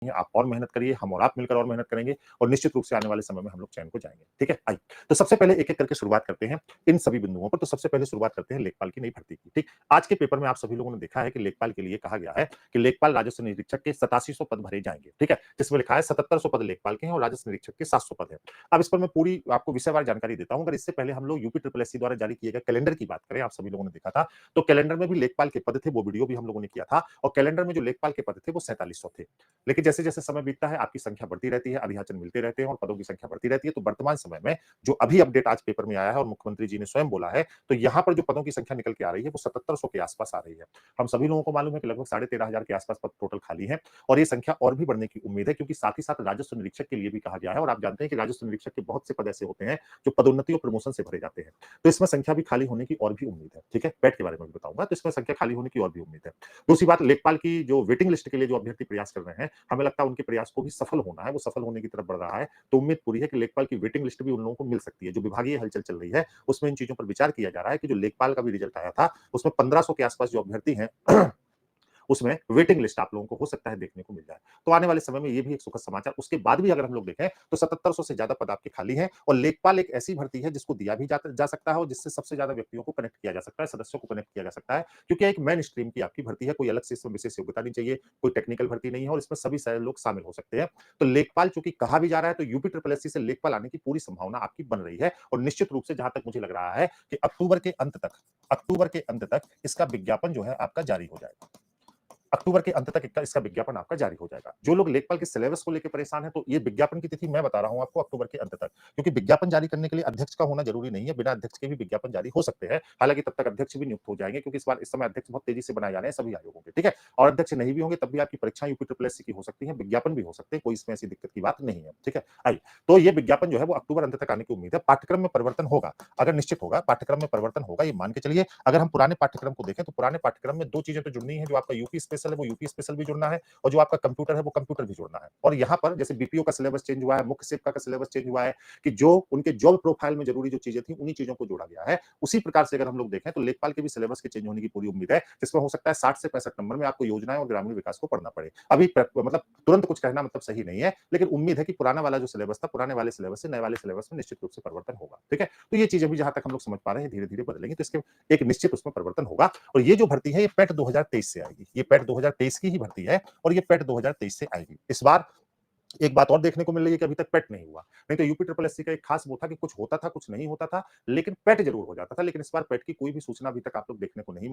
आप और मेहनत करिए, हम और आप मिलकर और मेहनत करेंगे और निश्चित रूप से आने वाले समय में हम लोग चयन को जाएँगे, ठीक है? आइए, तो सबसे पहले एक-एक करके शुरुआत करते हैं इन सभी बिंदुओं पर। तो सबसे पहले शुरुआत करते हैं लेखपाल की नई भर्ती की, ठीक? आज के पेपर में आप सभी लोगों ने देखा है कि लेखपाल के लिए कहा गया है कि लेखपाल राजस्व निरीक्षक के 8700 पद भरे जाएँगे, ठीक है? जिसमें लिखा है 7700 पद लेखपाल के हैं और राजस्व निरीक्षक के 700 पद हैं। अब इस पर मैं पूरी आपको विषयवार जानकारी देता हूँ, मगर इससे पहले हम लोग यूपी ट्रिपल एससी द्वारा जारी किए गए कैलेंडर की बात करें, आप सभी लोगों ने देखा था, तो कैलेंडर में भी लेखपाल के पद थे, वो वीडियो भी हम लोगों ने किया था और कैलेंडर में जो लेखपाल के पद थे, वो 4700 थे। लेकिन जैसे-जैसे समय बीतता है, आपकी संख्या बढ़ती रहती है, अभियाचन मिलते रहते हैं और पदों की संख्या बढ़ती रहती है। तो वर्तमान समय में जो अभी अपडेट आज पेपर में आया है और मुख्यमंत्री जी ने स्वयं बोला है, तो यहाँ पर जो पदों की संख्या निकल के आ रही है, वो 7700 के आसपास आ रही है। हम सभी लोगों को मालूम है कि लगभग 13,500 के आसपास पद टोटल खाली हैं और ये संख्या और भी बढ़ने की उम्मीद है क्योंकि साथ ही साथ राजस्व निरीक्षक के लिए भी कहा गया है और आप जानते हैं कि राजस्व निरीक्षक के बहुत से पद ऐसे होते हैं, जो पदोन्नति और प्रमोशन से भरे जाते हैं। तो इसमें संख्या भी खाली होने की और भी उम्मीद है, ठीक है? पेट के बारे में भी बताऊँगा, तो इसमें संख्या खाली होने की और भी उम्मीद है। दूसरी बात लेखपाल की जो वेटिंग लिस्ट के लिए जो अभ्यर्थी प्रयास कर रहे हैं, हमें लगता है उनके प्रयास को भी सफल होना है, वो सफल होने की तरफ बढ़ रहा है। तो उम्मीद पूरी है कि लेखपाल की वेटिंग लिस्ट भी उन लोगों को मिल सकती है। जो विभागीय हलचल चल रही है, उसमें इन चीज़ों पर विचार किया जा रहा है कि जो लेखपाल का भी रिजल्ट आया था, उसमें 1500 के आसपास जो अभ्यर्थी हैं उसमें वेटिंग लिस्ट आप लोगों को हो सकता है देखने को मिल जाए। तो आने वाले समय में ये भी एक सुखद समाचार उसके बाद भी अगर हम लोग देखें तो 7700 से ज्यादा पद आपके खाली हैं और लेखपाल एक ऐसी भर्ती है जिसको दिया भी जा सकता है और जिससे सबसे ज्यादा व्यक्तियों को कनेक्ट किया जा सकता है, सदस्यों को कनेक्ट किया जा सकता है क्योंकि एक मेन स्ट्रीम की आपकी भर्ती है, कोई अलग से इसमें विशेष योग्यता नहीं चाहिए, कोई टेक्निकल भर्ती नहीं है और इसमें सभी सारे लोग शामिल हो सकते हैं। तो लेखपाल चूंकि कहा भी जा रहा है तो यूपी ट्रिपल एससी से लेखपाल आने की पूरी संभावना आपकी बन रही है और निश्चित रूप से जहां तक मुझे लग रहा है कि अक्टूबर के अंत तक इसका विज्ञापन जो है आपका जारी हो जाएगा। अक्टूबर के अंत तक इसका विज्ञापन आपका जारी हो जाएगा। जो लोग लेखपाल के सिलेबस को लेकर परेशान हैं, तो ये विज्ञापन की तिथि मैं बता रहा हूँ आपको अक्टूबर के अंत तक। क्योंकि विज्ञापन जारी करने के लिए अध्यक्ष का होना जरूरी नहीं है, बिना अध्यक्ष के भी विज्ञापन जारी हो सकते हैं। हालांकि तब तक अध्यक्ष भी नियुक्त हो जाएंगे क्योंकि इस समय अध्यक्ष बहुत तेजी से बनाए जा रहे हैं सभी आयोगों के, ठीक है? और अध्यक्ष नहीं भी होंगे तब भी आपकी परीक्षा यूपी ट्रिपल एससी की हो सकती है, विज्ञापन भी हो सकते हैं, कोई इसमें ऐसी दिक्कत की बात नहीं है, ठीक है? आइए, तो ये विज्ञापन जो है वो अक्टूबर अंत तक आने की उम्मीद है। पाठ्यक्रम में परिवर्तन होगा, अगर निश्चित होगा, पाठ्यक्रम में परिवर्तन होगा, ये मान के चलिए। अगर हम पुराने पाठ्यक्रम को देखें तो पुराने पाठ्यक्रम में 2 चीजें तो जुड़नी है, जो आपका यूपी स्पेशल है वो यूपी स्पेशल भी जुड़ना है और जो आपका कंप्यूटर है वो कंप्यूटर भी जुड़ना है। और यहाँ पर जैसे बीपीओ का सिलेबस चेंज हुआ है, मुख्य सेवक का सिलेबस चेंज हुआ है कि जो उनके जॉब प्रोफाइल में जरूरी जो चीजें थी उन्हीं चीजों को जोड़ा गया है। उसी प्रकार से अगर हम लोग देखें तो लेखपाल के भी सिलेबस के चेंज होने की पूरी उम्मीद है, जिसमें हो सकता है 60 से 65 नंबर में आपको योजनाएं और ग्रामीण विकास को पढ़ना पड़े। अभी मतलब तुरंत कुछ कहना मतलब सही नहीं है, लेकिन उम्मीद है कि पुराना वाला जो सिलेबस था, पुराने वाले सिलेबस से नए वाले सिलेबस में निश्चित रूप से परिवर्तन होगा, ठीक है? तो ये चीजें भी जहां तक हम लोग समझ पा रहे हैं धीरे धीरे बदलेंगी, तो इसके एक निश्चित उसमें परिवर्तन होगा। और ये जो भर्ती है ये पेट 2023 से आएगी, ये पेट 2023 की ही भर्ती है और ये पेट 2023 से आएगी। इस बार एक बात और देखने को मिल रही है कि अभी तक पेट नहीं हुआ। नहीं तो यूपी ट्रिपल एससी का एक खास वो था कि कुछ होता था, कुछ नहीं होता था, लेकिन पेट जरूर हो जाता था। लेकिन इस बार पेट की कोई भी सूचना अभी तक आप लोग देखने को नहीं